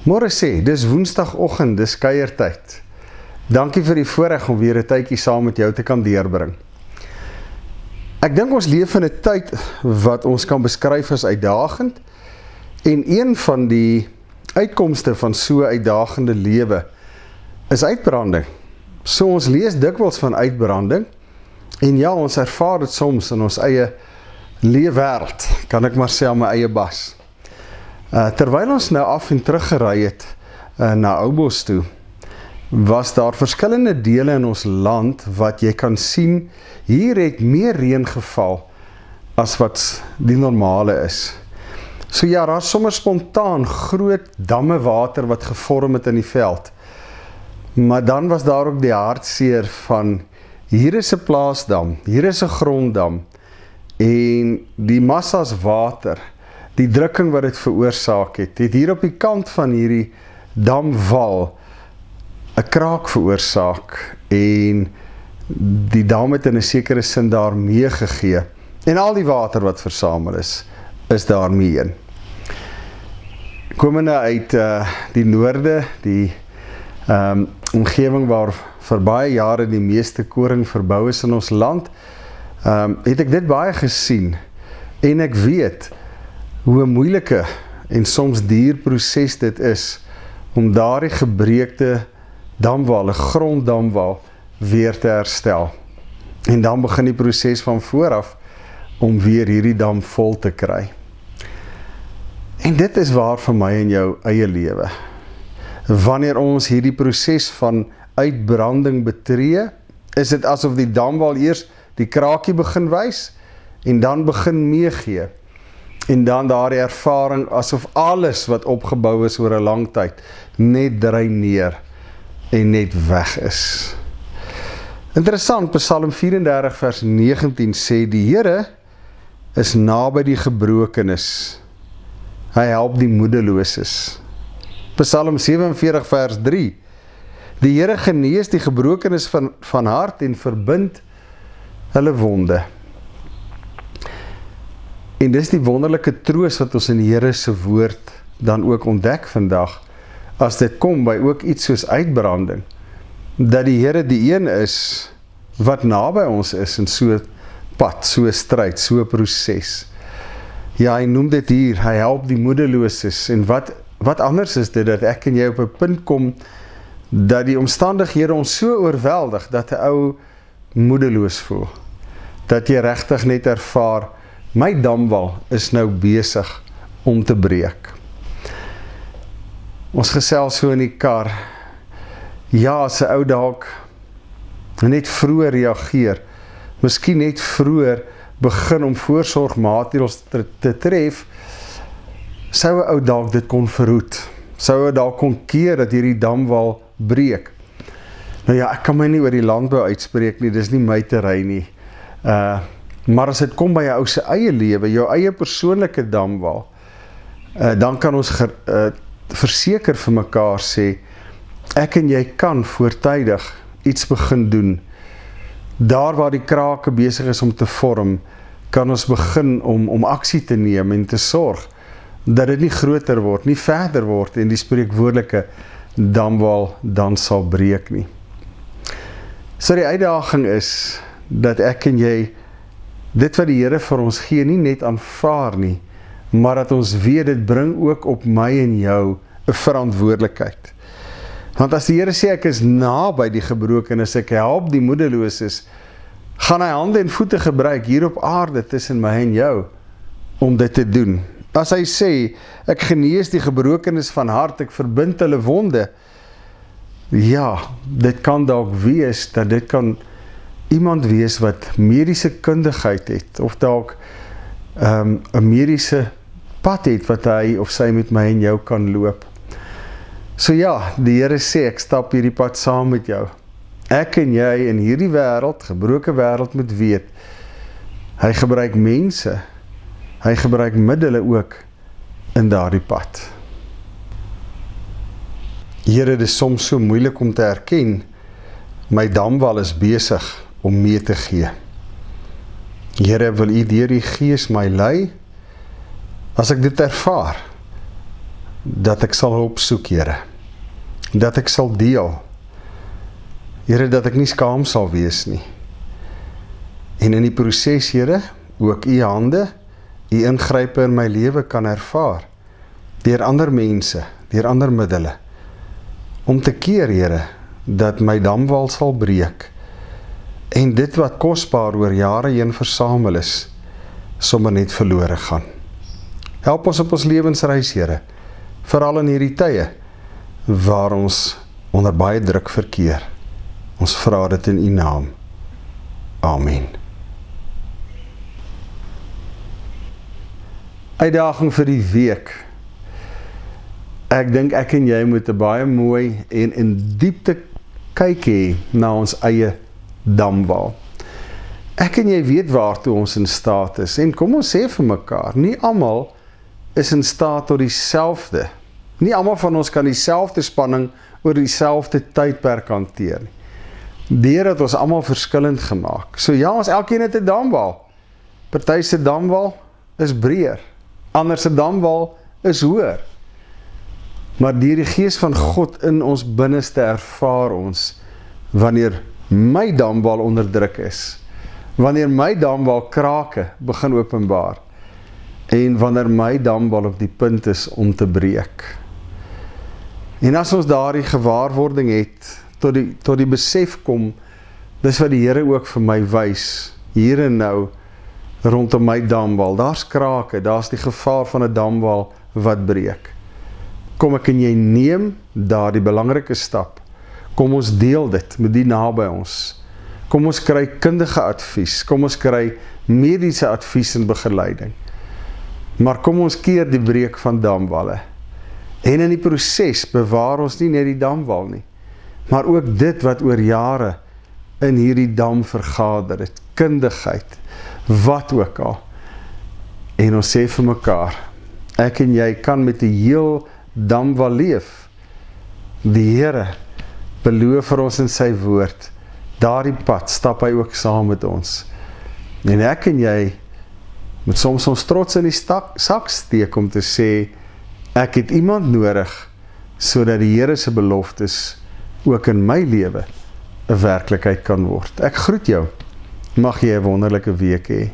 Môre sê, dis woensdagoggend, dis kuiertyd. Dankie vir die voorreg om weer 'n tydjie saam met jou te kan deurbring. Ek dink ons leef in 'n tyd wat ons kan beskryf as uitdagend, en een van die uitkomste van so 'n uitdagende lewe is uitbranding. So ons lees dikwels van uitbranding, en ja, ons ervaar dit soms in ons eie leefwêreld, kan ek maar sê aan my eie bas. Terwyl ons nou af en teruggery het na Oudtshoorn toe, was daar verskillende dele in ons land wat jy kan sien, hier het meer reën geval as wat die normale is. So ja, daar is sommer spontaan groot damme water wat gevorm het in die veld. Maar dan was daar ook die hartseer van, hier is 'n plaasdam, hier is 'n gronddam, en die massas water, die drukking wat dit veroorsaak het hier op die kant van hierdie damwal 'n kraak veroorsaak, en die dam het in 'n sekere sin daar meegegee, en al die water wat versamel is daarmee in. Komende uit die noorde, die omgewing waar vir baie jare die meeste koring verbou is in ons land, het ek dit baie gesien, en ek weet hoe 'n moeilike en soms duur proses dit is om daardie gebreekte damwal, 'n gronddamwal, weer te herstel. En dan begin die proses van vooraf om weer hierdie dam vol te kry. En dit is waar vir my en jou eie lewe. Wanneer ons hierdie proses van uitbranding betree, is dit asof die damwal eers die kraakie begin wys, en dan begin meegee. En dan daardie ervaring asof alles wat opgebou is oor 'n lang tyd net dreineer en net weg is. Interessant, Psalm 34 vers 19 sê, die Here is naby die gebrokenes. Hy help die moedeloses. Psalm 47 vers 3, die Here genees die gebrokenes van hart en verbind hulle wonde. En dis die wonderlike troos wat ons in die Here se woord dan ook ontdek vandag, as dit kom by ook iets soos uitbranding, dat die Here die een is wat naby ons is in so 'n pad, so 'n stryd, so 'n proses. Ja, hy noem dit hier, hy help die moedeloses, en wat anders is dit, dat ek en jy op 'n punt kom, dat die omstandighede ons so oorweldig, dat 'n ou moedeloos voel, dat jy regtig net ervaar, my damwal is nou besig om te breek. Ons gesels so in die kar, ja, as 'n ou dalk net vroeër reageer, miskien net vroeër begin om voorsorgmaatreëls te tref, sou 'n ou dalk dit kon verhoed, sou 'n dalk kon keer dat hierdie damwal breek. Nou ja, ek kan my nie oor die landbou uitspreek nie, dis nie my terrein nie, maar as dit kom by jou ou se eie lewe, jou eie persoonlike damwal, dan kan ons verseker vir mekaar sê, ek en jy kan voortydig iets begin doen. Daar waar die krake besig is om te vorm, kan ons begin om aksie te neem en te sorg, dat dit nie groter word, nie verder word, en die spreekwoordelike damwal dan sal breek nie. So die uitdaging is, dat ek en jy dit wat die Here vir ons gee, nie net aanvaar nie, maar dat ons weet, dit bring ook op my en jou 'n verantwoordelikheid. Want as die Here sê, ek is naby die gebrokenes, ek help die moedeloses, gaan hy hande en voete gebruik hier op aarde tussen my en jou, om dit te doen. As hy sê, ek genees die gebrokenes van hart, ek verbind hulle wonde, ja, dit kan dalk wees, dat dit kan iemand wees wat mediese kundigheid het, of dalk 'n mediese pad het, wat hy of sy met my en jou kan loop. So ja, die Here sê, ek stap hierdie pad saam met jou. Ek en jy in hierdie wêreld, gebroke wêreld, moet weet, hy gebruik mense, hy gebruik middele ook in daardie pad. Here, dit is soms so moeilik om te erken, my damwal is besig om mee te gee. Here, wil U deur die Gees my lei, as ek dit ervaar, dat ek sal hulp soek, Here. Dat ek sal deel. Here, dat ek nie skaam sal wees nie. En in die proses, Here, ook u hande, u ingrype in my lewe kan ervaar, deur ander mense, deur ander middele, om te keer, Here, dat my damwal sal breek, en dit wat kosbaar oor jare heen versamel is, sommer net verlore gaan. Help ons op ons lewensreis, Here, veral in hierdie tye, waar ons onder baie druk verkeer. Ons vra dit in u naam. Amen. Uitdaging vir die week. Ek dink ek en jy moet 'n baie mooi en in diepte kyk hê na ons eie damwal. Ek en jy weet waartoe ons in staat is, en kom ons sê vir mekaar, nie almal is in staat tot dieselfde. Nie almal van ons kan dieselfde spanning oor dieselfde tydperk hanteer nie. Deur het ons almal verskillend gemaak. So ja, ons elkeen het 'n damwal. Party se damwal is breër, ander se damwal is hoër. Maar deur die Gees van God in ons binneste ervaar ons wanneer my damwal onder druk is, wanneer my damwal krake begin openbaar, en wanneer my damwal op die punt is om te breek. En as ons daardie gewaarwording het, tot die besef kom, dis wat die Here ook vir my wys, hier en nou, rondom my damwal, daar's krake, daar's die gevaar van 'n damwal wat breek. Kom ek en jy neem daardie belangrike stap, kom ons deel dit met die naby ons, kom ons kry kundige advies, kom ons kry mediese advies en begeleiding, maar kom ons keer die breek van damwalle, en in die proses bewaar ons nie net die damwal nie, maar ook dit wat oor jare in hierdie dam vergader het, kundigheid, wat ook al. En ons sê vir mekaar, ek en jy kan met die heel damwal leef. Die Here beloof vir ons in sy woord, daardie pad stap hy ook saam met ons. En ek en jy moet soms ons trots in die sak steek om te sê, ek het iemand nodig, sodat die Here se beloftes ook in my lewe 'n werklikheid kan word. Ek groet jou. Mag jy 'n wonderlike week hê.